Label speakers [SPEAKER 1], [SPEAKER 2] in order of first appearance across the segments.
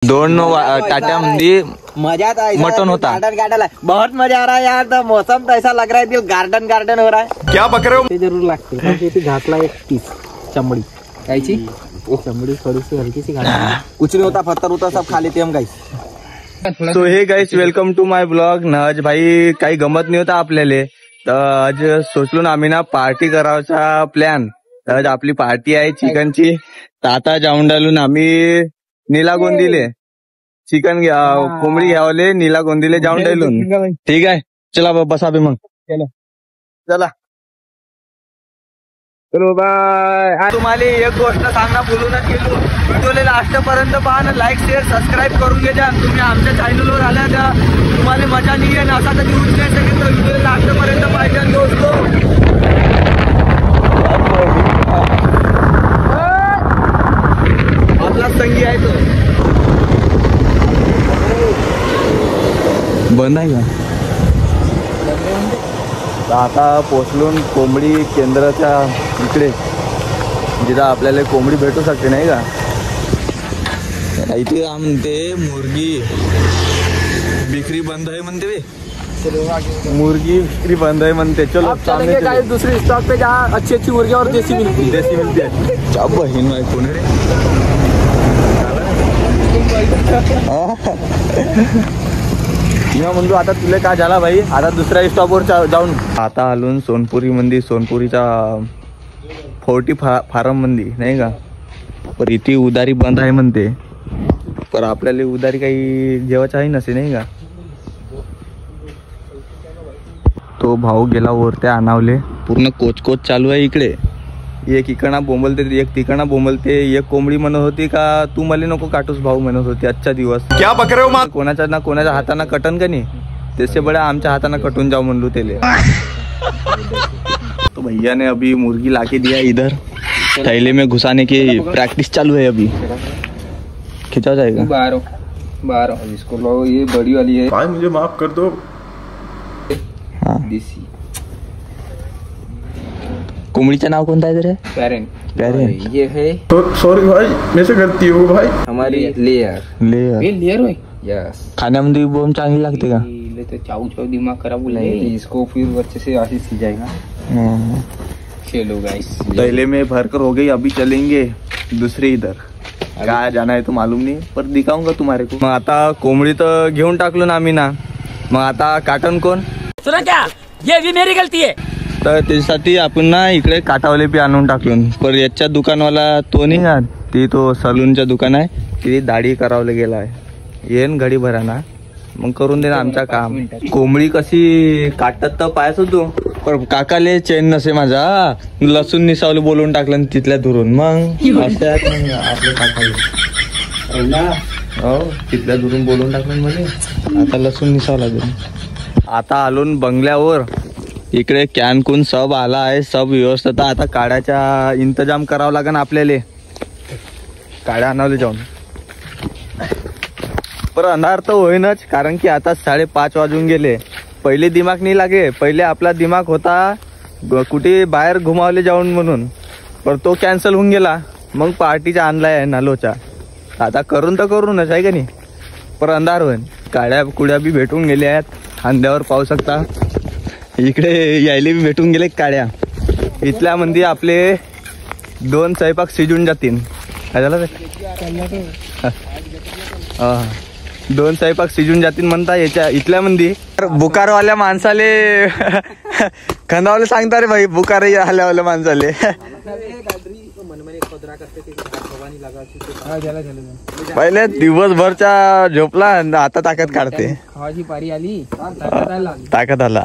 [SPEAKER 1] दोन टाट्यामध्ये
[SPEAKER 2] मजा
[SPEAKER 1] मटन होता।
[SPEAKER 2] गार्डन बहुत मजा आ रहा है यार। तो मौसम तो ऐसा लग रहा है दिल गार्डन गार्डन हो रहा है। क्या बक रहे हो? ते जरूर लागते घातला एक पीस चमड़ी कायची चमड़ी थोडीशी हलकीशी घातली। कुछ नहीं होता, पत्थर होता सब खा लेते हम guys.
[SPEAKER 1] So hey guys, welcome to my blog. ना आज भाई काही गमत नाही होता आपल्याला, तर आज सोचलो ना आम्ही ना पार्टी करायचा प्लॅन। तर आज आपली पार्टी आहे चिकनची। तर आता जाऊन डालून आम्ही नीला गोंदीले चिकन कोंबडी घ्यावले, नीला गोंदीले जाऊन डालून। ठीक आहे, चला बसा बे मग चला। चलो बाय। तुम्हाला एक गोष्ट सांगणं बोलूनच गेलो, व्हिडिओला लास्ट पर्यंत पहा ना, लाईक शेअर सबस्क्राईब करून घ्या। तुम्ही आमच्या चॅनलवर आल्या तर तुम्हाला मजा नाही आहे, असा कधी होऊ नाही शकत। तर व्हिडिओला लास्ट पर्यंत पाहिजे दोस्तो। आपला संगी आहे तो बंद आहे का? आता पोचलून कोंबडी केंद्राच्या इकडे, जिथं आपल्याला कोंबडी भेटू शकते नाही का? इथे म्हणते मुर्गी बिक्री बंद आहे म्हणते, मुर्गी बिक्री बंद है म्हणते। चलो सामने काय दूसरी स्टॉक पे जहाँ अच्छी अच्छी मुर्गी और देसी मिलती है। क्या बहीण आहे कोण रे? म्हणतो आता तुला काय झाला भाई? आता दुसऱ्या स्टॉपवर जाऊन आता आलो सोनपुरी मंदी, सोनपुरीचा 40 फार्म मंदी नाही का? पर इथे उदारी बंद आहे म्हणते, पर आपल्याला उदारी काही जेवायचं आहे नसे नाही का? तो भाऊ गेला वरते आणावले, पूर्ण कोच कोच चालू आहे इकडे। एक इकडना बोंबलते, एक तिकडना बोंबलते। एक कोंबडी म्हणत होती का तू मला नको काटूस भाऊ म्हणत होती। अच्छा दिवस क्या बक रहे हो? कोणाच्या ना कोणाच्या हाताना कटन का नाही, त्याचे बडे आमच्या हाताना कटून जाऊ म्हणलो तेले। तो भैया ने अभी मुर्गी लाके दिया इधर, थैले में घुसाने की प्रैक्टिस चालू है अभी। खिंचा जाएगा
[SPEAKER 2] 12 इसको लो, ये बड़ी वाली है
[SPEAKER 3] भाई, मुझे माफ कर दो।
[SPEAKER 2] देसी
[SPEAKER 1] कोंबडीचं नाव कोणतं आहे रे?
[SPEAKER 2] पैरेंट।
[SPEAKER 1] पैरेंट
[SPEAKER 2] ये है
[SPEAKER 3] तो सॉरी भाई, मेरे से गलती हो भाई।
[SPEAKER 2] हमारी लेयर
[SPEAKER 1] लेयर
[SPEAKER 2] है। यस,
[SPEAKER 1] खाण्यामध्ये बोम चांगली लागते का?
[SPEAKER 2] ले तो चाऊ चाऊ दिमाग खराब हो जाएगा। इसको फिर अच्छे से ऐसे सिजाएगा। चलो गाइस,
[SPEAKER 1] थैले में भर कर हो गई, अभी चलेंगे दूसरे इधर। कहा जाना है तो मालूम नहीं, पर दिखाऊंगा तुम्हारे को। मग आता कोंबडी तर घेऊन टाकलो ना आम्ही ना, मग आता काटन कोण?
[SPEAKER 4] सुना क्या, ये भी मेरी गलती है।
[SPEAKER 1] तर त्यासाठी आपण ना इकडे काटावले बी आणून टाकून। पर याच्या दुकानवाला तो नाही का, ती तो सलूनच्या दुकान आहे, ती दाढी करावले गेला आहे। येन घडी भरा ना, मग करून दे ना आमचा काम। कोंबडी कशी काटत तर पायच होतो, पण काकाले चेन नसे माझा, लसूण निसावले बोलून टाकलं तिथल्या दुरून। मग असं आपले काकाले हो तिथल्या दुरून बोलून टाकलं मध्ये, आता लसूण निसावं लागेल। आता आलोन बंगल्यावर, इकडे कॅन कून सब आला आहे, सब व्यवस्थित। आता काड्याचा इंतजाम करावा लागेल आपल्याला, काड्या आणावले जाऊन। पर अंधार तर होईनच, कारण की आता 5:30 वाजून गेले। पहिले दिमाग नाही लागे, पहिले आपला दिमाग होता कुठे बाहेर घुमावले जाऊन म्हणून, पर तो कॅन्सल होऊन गेला। मग पार्टीचा आणलाय आहे नालोचा, आता करून तर करूनच आहे का नाही? पर अंधार होईन, काड्या कुड्या बी भेटून गेल्या आहेत, खांद्यावर पाहू शकता। इकडे यायले बी भेटून गेले काड्या। इथल्या मंदी आपले 2 स्वयंपाक शिजून जातील। काय झालं? 2 स्वयंपाक शिजून जातील म्हणता याच्या इथल्या मंदी। बुकारवाल्या माणसाले खंदावले सांगता रे भाई, बुकार आल्यावाल्या माणसाले पहिले दिवसभरच्या झोपला, आता ताकद काढते।
[SPEAKER 2] पारी आली,
[SPEAKER 1] ताकद आला।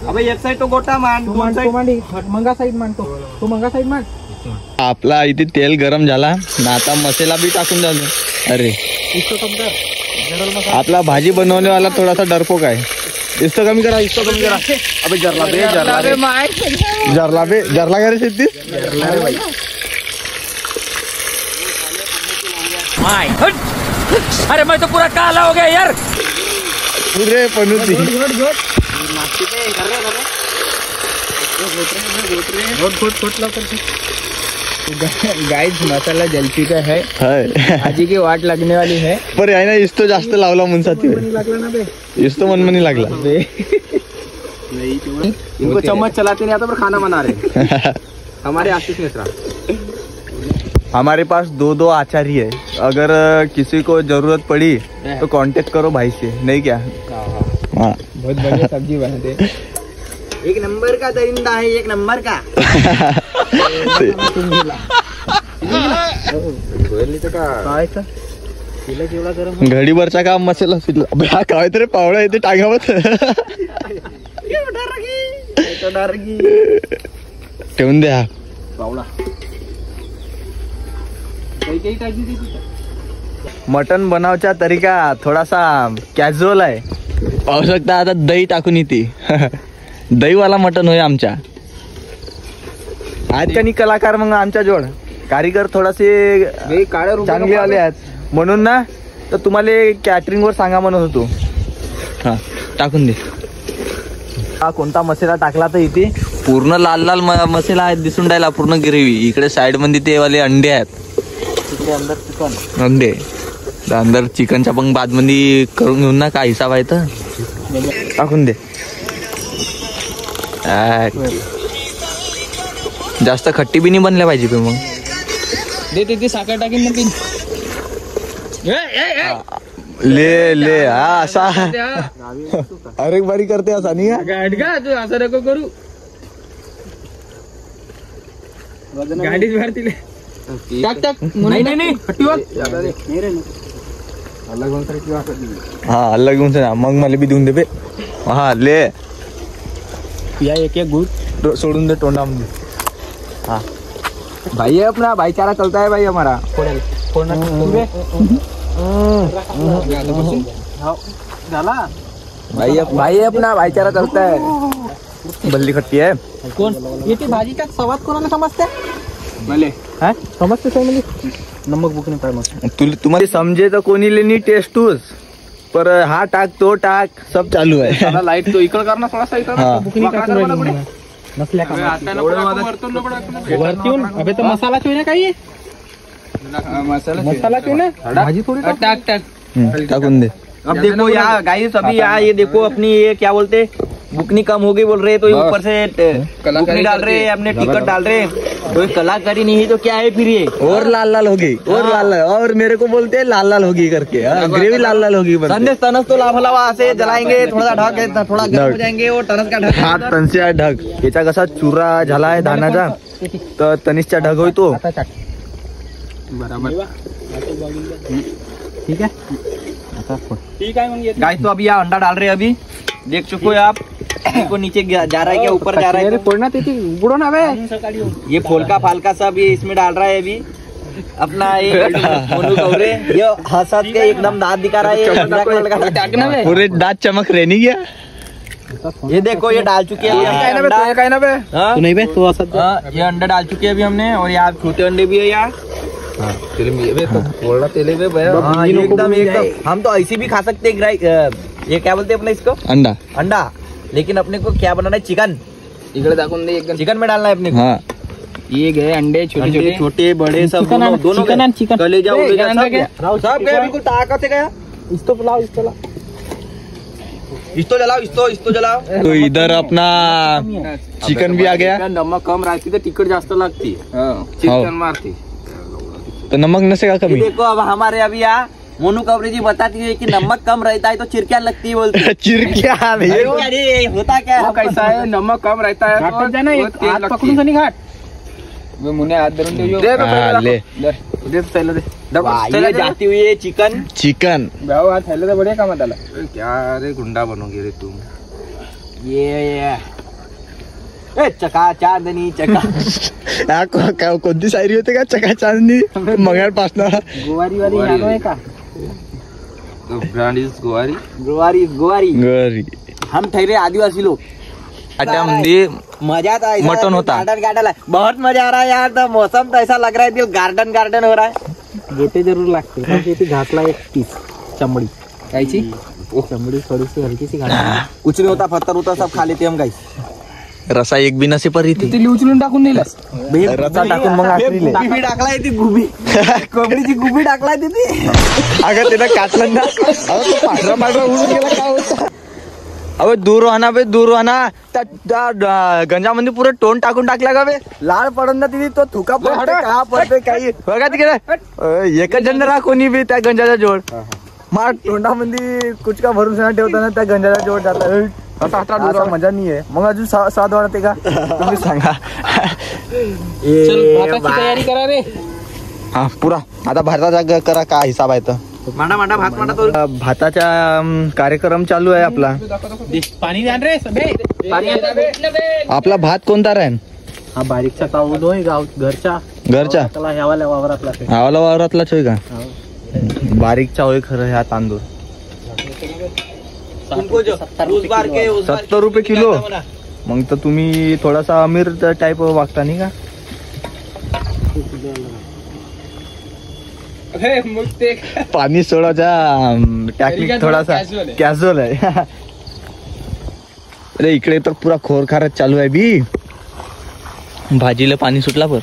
[SPEAKER 2] अबे एक साइड तो गोटा मान, दोन साइड मंगा साइड मानतो, तो मंगा साइड मान।
[SPEAKER 1] आपला इथे तेल गरम झाला ना, आता मसाला बी टाकून झालो। अरे
[SPEAKER 2] इसको कम कर,
[SPEAKER 1] आपला भाजी बनवणे वाला थोडासा डरपोक आहे। इसको कमी करा, इसको कमी करा। अबे जरला बे जरला का रे शेती?
[SPEAKER 4] अरे मैं तो पूरा काला हो गया यार।
[SPEAKER 1] पुरे पनुती
[SPEAKER 2] घोट लवकर। गाइस मसाला जल चुका है,
[SPEAKER 1] हाय
[SPEAKER 2] भाजी की वाट लगने वाली है.
[SPEAKER 1] पर आहे ना इस्तो जास्त लावला म्हणून साथी
[SPEAKER 2] लागला ना बे.
[SPEAKER 1] इस्तो मनमनी लागला.
[SPEAKER 2] इनको चम्मच चलाते नहीं आता पर खाना बना रहे. हमारे आशीष मिश्रा.
[SPEAKER 1] हमारे पास 2 आचारी है, अगर किसी को जरूरत पड़ी तो कांटेक्ट करो भाई से, नहीं क्या? हाँ
[SPEAKER 2] बहुत बढ़िया सब्जी बनाते. एक नंबर का दरिंदा है, एक नंबर का.
[SPEAKER 1] घडीभरचा काम मसाला हा काय तरी पावडा येते टांगावत ठेवून द्या.
[SPEAKER 2] पावडा
[SPEAKER 1] मटन बनावचा तरीका थोडासा कॅज्युअल आहे. पाहू शकता आता दही टाकून येते. दहीवाला मटन होय आमच्या. आहेत का नाही कलाकार मग आमच्या जोड? कारीगर थोडासे चांगले आले आहेत म्हणून ना, तर तुम्हाला कॅटरिंग वर सांगा म्हणत होतो. हा टाकून दे. हा कोणता मसाला टाकला तर इथे पूर्ण लाल लाल मसाला आहे दिसून राहिला, पूर्ण ग्रेव्ही. इकडे साइड मध्ये ते वाले अंडे आहेत,
[SPEAKER 2] तिकडे अंदर चिकन.
[SPEAKER 1] अंडे अंदर चिकनच्या पण बाद मध्ये करून घेऊन ना, काय हिसाब आहे तर टाकून दे. जास्त खट्टी बी नाही बनल्या पाहिजे पण मग
[SPEAKER 2] दे ते साखर टाकीन मग.
[SPEAKER 1] ले हा असा अरे बारी करते असा नाही
[SPEAKER 2] गाडगा तू असं नको करू. गाडीच भरतील. टाक टाक. नाही
[SPEAKER 1] हा अल्ला घेऊन जा मग मला बी देऊन दे बे. हा ले
[SPEAKER 2] या एक गुड
[SPEAKER 1] सोडून दे तोंडामध्ये. हाँ
[SPEAKER 2] भाई अपना भाईचारा चलता है भाई हमारा. भाई अपना भाईचारा चलता है.
[SPEAKER 1] बल्ली खट्टी है.
[SPEAKER 2] कोण येते भाजीचा सवाद कोणाला समजते? मले हा समजते सर. म्हणजे नमक बुकने काय मग
[SPEAKER 1] तुम्हाला समजे तर कोणी लेनी टेस्टूस, पर हा टाक तो टाक सब चालू है.
[SPEAKER 2] लाईट तो इकड करणार थोडासा
[SPEAKER 1] हाँ.
[SPEAKER 2] नसल्या का वरती अबे तो मसाला चाहिए ना, काही मसाला चाहिए ना, भाजी थोड़ी टाक टाक
[SPEAKER 1] टाकून दे.
[SPEAKER 2] अब देखो यार गाइस, अभी यहाँ ये देखो अपनी ये क्या बोलते बुकनी कम हो गई बोल रहे, तो ये ऊपर से बुकनी डाल रहे हैं, अपने टिकट डाल रहे हैं. तो ये कलाकारी नहीं है तो क्या है फिर ये?
[SPEAKER 1] और लाल लाल हो गई, और लाल लाल, और मेरे को बोलते हैं लाल लाल होगी करके. ग्रेवी लाल लाल होगी.
[SPEAKER 2] संदेश तनस तो लाभ हवा से जलाएंगे, थोड़ा ढक थोड़ा गर्म हो जाएंगे और तनस का ढक.
[SPEAKER 1] हा तनच्या ढग याचा कसा चुरा झाला आहे धानाचा, तर तनिषचा ढग होय तो.
[SPEAKER 2] बराबर ठीक है. ठीक है मंगे गाइस, तो अभी यहाँ अंडा डाल रहे हैं. अभी देख चुको है आप, को नीचे जा रहा है क्या ऊपर जा रहा है? फोड़ना बुड़ो ना बे. ये फोलका फालका सब ये इसमें डाल रहा है अभी अपना. ये मोनू कौरे ये हंसत के एकदम दांत दिखा रहा है.
[SPEAKER 1] पूरे दांत चमक रहे नहीं क्या?
[SPEAKER 2] ये देखो ये डाल चुके हैं. नहीं बे तो ये अंडा डाल चुके हैं अभी हमने, और यहाँ छोटे अंडे भी है यार. एकदम एकदम हम तो ऐसे भी खा सकते हैं. ये क्या बोलते हैं अपने इसको?
[SPEAKER 1] अंडा.
[SPEAKER 2] अंडा. लेकिन अपने को क्या बनाना है? चिकन. इकडे दाखवून दे. चिकन में डालना है अपने को.
[SPEAKER 1] हाँ.
[SPEAKER 2] ये गए अंडे छोटे छोटे बड़े सब दोनों चिकन कलेजा उलेजा सब गया बिल्कुल ताकत से गया. इसको लाओ, इसको लाओ, इसको जलाओ, इसको जलाओ.
[SPEAKER 1] तो इधर अपना चिकन भी आ गया.
[SPEAKER 2] नमक कम राहती तर तिखट जास्त लागती. चिकन मारती
[SPEAKER 1] तो नमक नसेगा कमी.
[SPEAKER 2] देखो अब हमारे अभी यहाँ मोनू कवरे जी बताती है कि नमक कम रहता है तो चिरकिया लगती है बोलते.
[SPEAKER 1] चिरकिया
[SPEAKER 2] अरे होता क्या है? कैसा है? नमक कम रहता है तो पकड़ून नहीं घाट. मुन्ने हाथ धरून
[SPEAKER 1] ले
[SPEAKER 2] दे जाती हुई है चिकन.
[SPEAKER 1] चिकन
[SPEAKER 2] भाव हाथ थैले तो बढ़िया काम आला. क्या रे गुंडा बनोगे रे तुम. ये चका चांदनी चका
[SPEAKER 1] कोणती शायरी होते का? चका चांदनी मंगळपासनं
[SPEAKER 2] गोवारी वाली यादव आहे का? Brand is Gowari. गोवारी. हम ठहरे आदिवासी लोग.
[SPEAKER 1] मध्ये
[SPEAKER 2] मजा तो
[SPEAKER 1] मटन होता.
[SPEAKER 2] गार्डन बहुत मजा आ रहा है यार. तो मौसम तो ऐसा लग रहा है दिल गार्डन हो रहा है. गोटे जरूर लागते. घातला एक पीस चमड़ी कायची चमड़ी थोड़ी सी हल्की सी घातली. कुछ नहीं होता, पत्थर उतर सब खा लेते हम गाइस.
[SPEAKER 1] रसा एक बी नसे पर इथे
[SPEAKER 2] तिला उचलून टाकून दिलास
[SPEAKER 1] रसा टाकून मग आखरीले
[SPEAKER 2] गुबी टाकलाय ती गुबी कोंबडीची गुबी टाकलाय तिथे
[SPEAKER 1] अगं त्याला काटलं ना अगं तो पांढरा पांढरा उडून गेला काय होता अबे दूर वाहना बे दूर वाहना त्या गंजामध्ये पुरं टोन टाकून टाकला का बे लाल पडून ना तिथे तो थुका पडते का पडते काही बघा तिकडे एकच जण राहा कोणी बी त्या गंजाच्या जोड मार तोंडामध्ये कुचका भरून ठेवताना त्या गंजाच्या जोड जातात असा मजा नाही आहे मग अजून स्वाद वाढते का तुम्ही सांगा
[SPEAKER 2] तयारी करा रे
[SPEAKER 1] हा पुरा आता भारताचा करा काय हिसाब आहे तर
[SPEAKER 2] मांडा मांडा भात मांडा तो
[SPEAKER 1] भाताचा कार्यक्रम चालू आहे आपला
[SPEAKER 2] पाणी द्या रे सबे पाणी
[SPEAKER 1] आपला भात कोणता राहील
[SPEAKER 2] हा बारीकचा तांदूळ होय गाव घरच्या त्याला ह्यावाल्या वावरातला
[SPEAKER 1] आवाला वावरातलाच होय का बारीकचा होय खरं ह्या तांदूळ 70 रुपये किलो मग तर तुम्ही थोडासा अमीर टाईप वागता नाही का पाणी सोडायचा टॅक्निक थोडासा कॅज्युअल आहे अरे इकडे तर पुरा खोरखारच चालू आहे बी भाजीला पाणी सुटला पर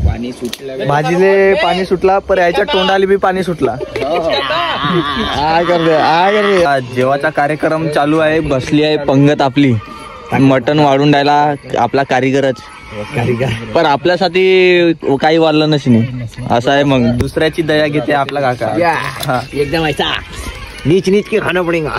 [SPEAKER 2] पाणी सुटलं
[SPEAKER 1] भाजीले पाणी सुटला पर याच्या तोंडाला बी पाणी सुटला काय करते जेवाचा कार्यक्रम चालू आहे बसली आहे पंगत आपली मटण वाढून राहिला आपला कारीगरच पण आपल्यासाठी काही वाढलं नसणे असं आहे मग दुसऱ्याची दया घेते आपला काका
[SPEAKER 2] एकदम ऐसा नीच नीच के खाना पडेगा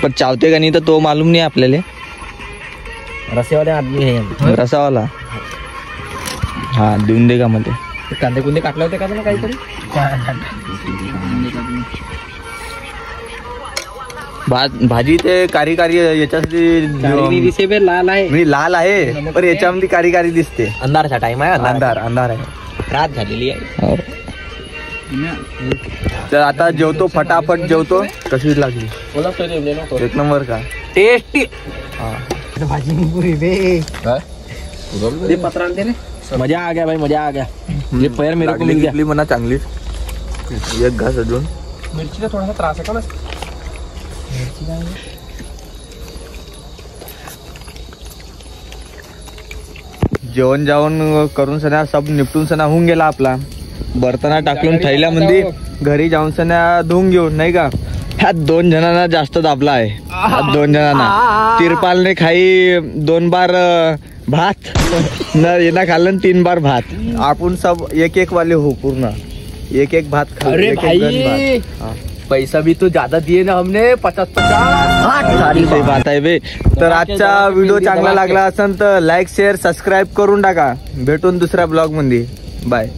[SPEAKER 1] पण चावते का नाही तर तो मालूम नाही आपल्याला
[SPEAKER 2] रसेवाले आदमी है
[SPEAKER 1] रसावाला हा देऊन दे का मध्ये
[SPEAKER 2] कांदे कुंदे काटले होते का तुला काहीतरी
[SPEAKER 1] भाजी ते कारी याच्यासाठी
[SPEAKER 2] लाल आहे
[SPEAKER 1] मी लाल आहे पण याच्यामध्ये कारी दिसते
[SPEAKER 2] अंधारचा टाइम आहे
[SPEAKER 1] अंधार आहे
[SPEAKER 2] रात झालेली आहे
[SPEAKER 1] हो. तर आता जेवतो फटाफट जेवतो कशी लागली एक नंबर का
[SPEAKER 2] टेस्टी
[SPEAKER 1] भाजी
[SPEAKER 2] पत्रा दे रे मजा आ गया भाई मजा आ गया ये पैर मेरे को मिल गया
[SPEAKER 1] मना चांगलीच एक घास अजून
[SPEAKER 2] मिरचीचा थोडासा त्रास आहे का बस
[SPEAKER 1] जेवण करून सना सब निपटून सना होऊन गेला आपला बर्तना टाकून थैल्यामध्ये घरी जाऊन सना धुवून घेऊन नाही का ह्या 2 जणांना जास्त दाबला आहे ह्या 2 जणांना तिरपालने खाई 2 बार भात न येना खाल्लं 3 बार भात आपण सब एक वाले हो पूर्ण एक भात खा
[SPEAKER 2] पैसा भी तो ज्यादा दिए ना हमने 50-50
[SPEAKER 1] बात आहे बे तर आजचा व्हिडिओ चांगला लागला असेल तर लाईक शेअर सबस्क्राईब करून टाका भेटून दुसऱ्या ब्लॉग मध्ये बाय